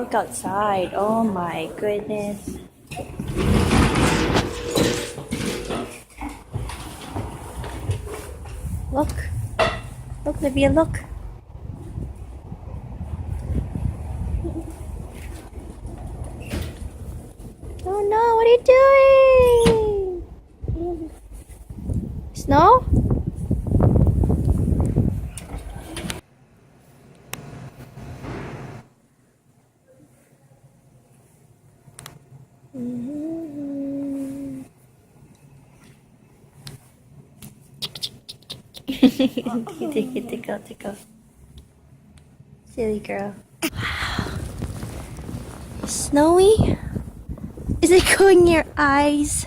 Look outside. Oh my goodness. Look. Look, Livia, look. Oh no, what are you doing? Snow? Tickle. Silly girl. Snowy? Is it going in your eyes?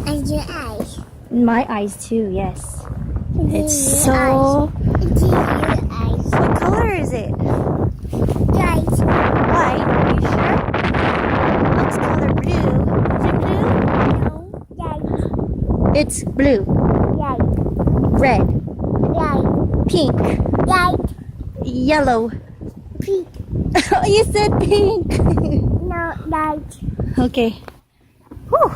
And your eyes. My eyes too, yes. It's so... Eyes. Your eyes. What color is it? White. White? Are you sure? Looks color blue. Is it blue? No. White. It's blue. White. Red. White. Pink. White. Yellow. Pink. Oh, you said pink. No, white. Okay. Whew.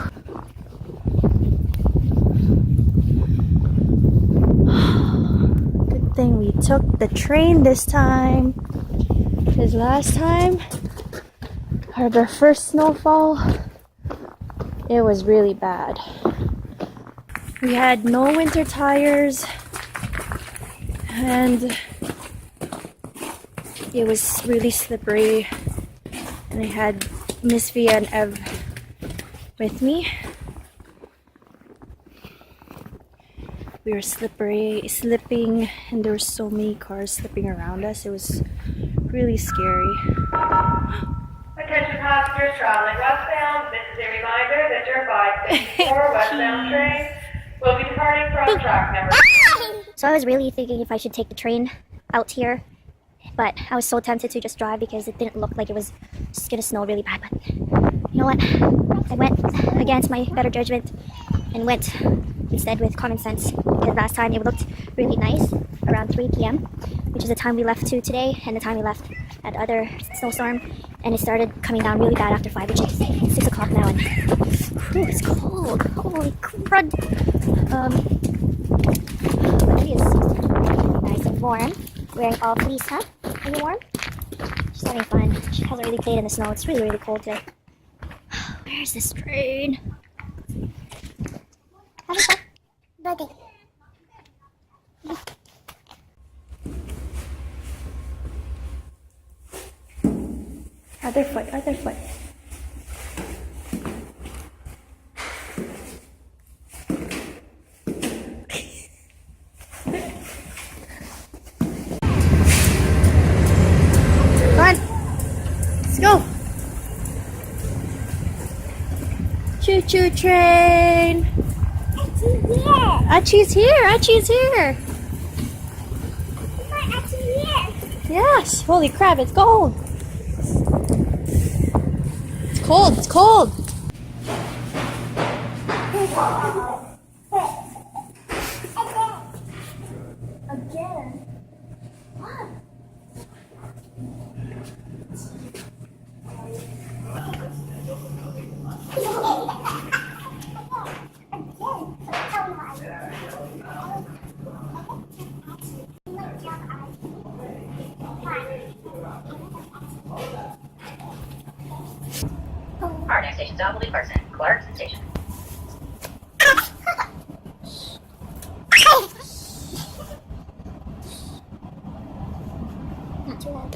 Good thing we took the train this time. Because last time, our first snowfall, it was really bad. We had no winter tires, and it was really slippery. And I had Miss Via and Ev with me. We were slipping, and there were so many cars slipping around us. It was really scary. Attention passengers traveling westbound, this is a reminder that your 564 westbound train will be departing from track number. So I was really thinking if I should take the train out here, but I was so tempted to just drive because it didn't look like it was just gonna snow really bad. But you know what? I went against my better judgment and went instead with common sense, because last time it looked really nice around 3 p.m. which is the time we left to today and the time we left at other snowstorm, and it started coming down really bad after 5, which is 6 o'clock now, and whew, it's cold. Holy crud. But it is nice and warm. Wearing all fleece, huh? Are you warm? She's having fun. She hasn't really played in the snow. It's really, really cold today. Where's this train? Having fun? Birthday. Other foot, other foot. Come on, let's go. Choo-choo train. Archie's here. Archie's here. Yes. Holy crap! It's cold. It's cold. It's cold. Again. What? Our next station stop will be Clarkson Station. Not too loud.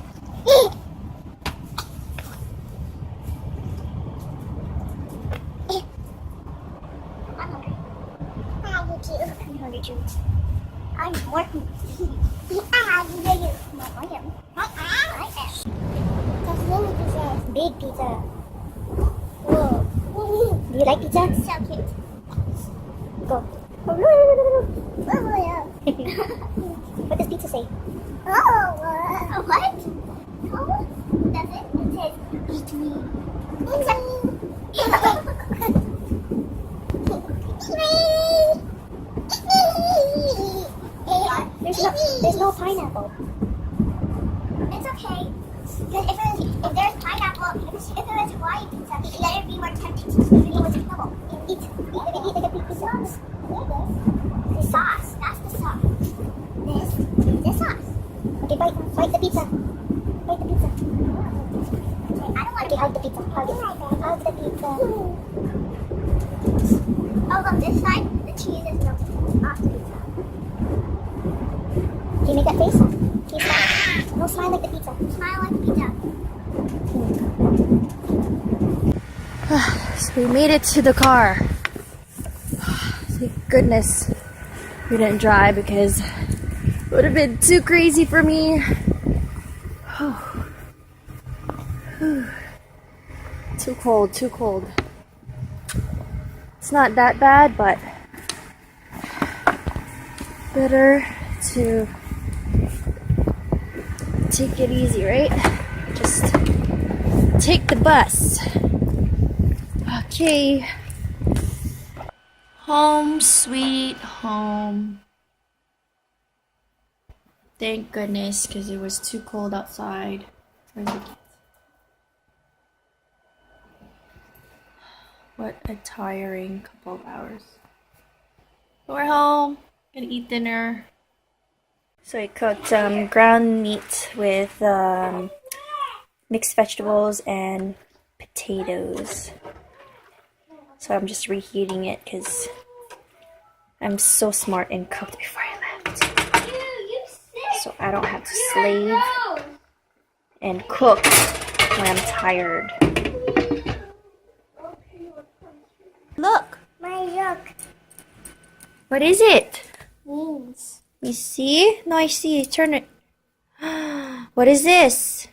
I'm hungry. I do too. I'm hungry too. I'm more hungry. I am. No, I am. That's mini pizza. Big pizza. Whoa. Do you like pizza? So cute. Go. Oh, yeah. What does pizza say? Oh, what? Oh, does it? It says, eat me. Eat me. There's no pineapple. It's okay. Because if there's pineapple, if it was Hawaiian pizza, then it'd be more tempting to eat it with double. Eat like a pizza sauce. The sauce. That's the sauce. This sauce. Okay, bite the pizza. Bite the pizza. Okay, I don't want to hug the pizza. Hug the pizza. Oh, look, this side, the cheese is melted off the pizza. Can you make that face? Can you smile? No, smile like the pizza. Smile like the pizza. So we made it to the car. Thank goodness we didn't drive because it would have been too crazy for me. Too cold, too cold. It's not that bad, but better to take it easy, right? Just take the bus. Okay. Home sweet home. Thank goodness, because it was too cold outside for the kids. What a tiring couple of hours. But we're home. Gonna eat dinner. So I cooked ground meat with mixed vegetables and potatoes. So I'm just reheating it because I'm so smart and cooked before I left. So I don't have to slave and cook when I'm tired. Look! Look. What is it? Wings. You see? No, I see. Turn it. What is this?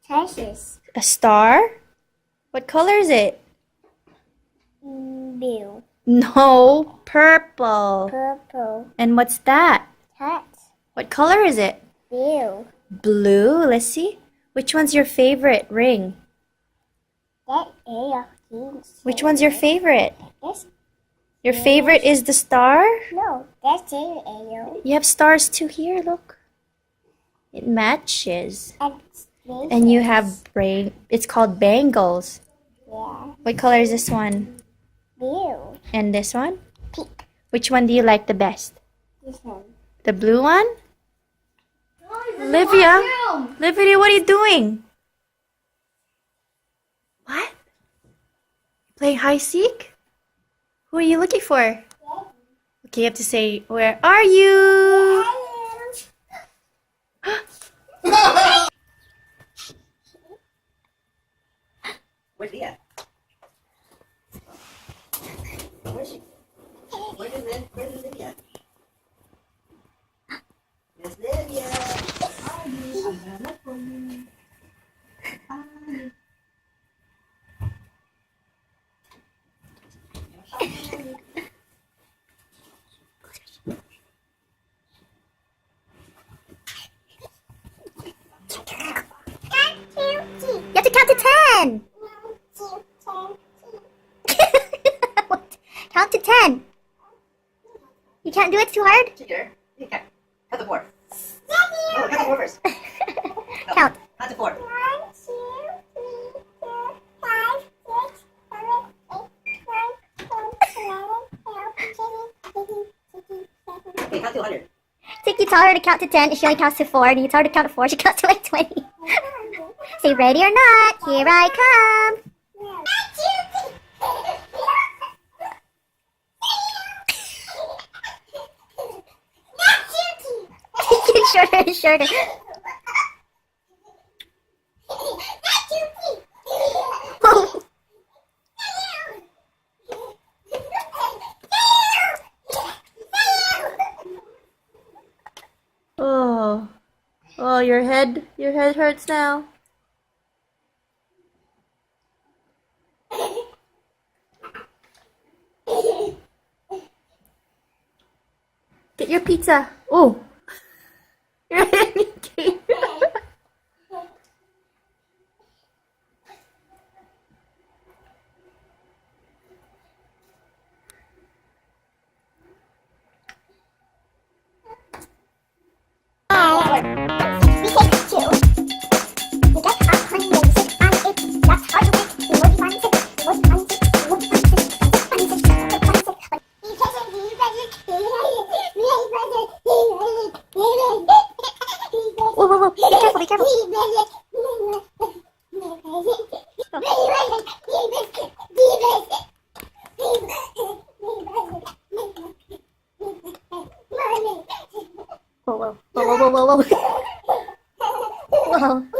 Precious. A star? What color is it? Blue. No, purple. Purple. And what's that? Cat. What color is it? Blue. Blue. Let's see. Which one's your favorite ring? That area. Wings. Which one's your favorite? This. Your favorite is the star? No, that's the area. You have stars too here, look. It matches. And And you have it's called bangles. yeah. What color is this one? Blue. And this one? Pink. Which one do you like the best? This one. The blue one? Livia? Livia, what are you doing? What? Playing hide and seek? Who are you looking for? Okay, you have to say, where are you? Where's Leah? Where's she? Where's Lydia? Miss Lydia. Are you? I'm gonna look for you. Are you? You have to count to 10. Count to 10. You can't do it too hard? Here. You can't. Count to 4. No, count to 4 first. No, Count. Count to 4. 1, 2, 3, 4, 5, 6, 7, 8, 9, 10, 11, 12, 13, 14, 15, 16, 17. Okay, count to 100. Think you tell her to count to 10 and she only counts to 4. And you tell her to count to 4, she counts to like 20. Say ready or not, here I come. Get shorter and shorter. Oh, your head hurts now. Get your pizza. Oh. Your head came. We take 2. You get up. whoa. Be careful, be careful. Whoa, whoa, whoa, whoa, whoa, whoa, whoa. Whoa.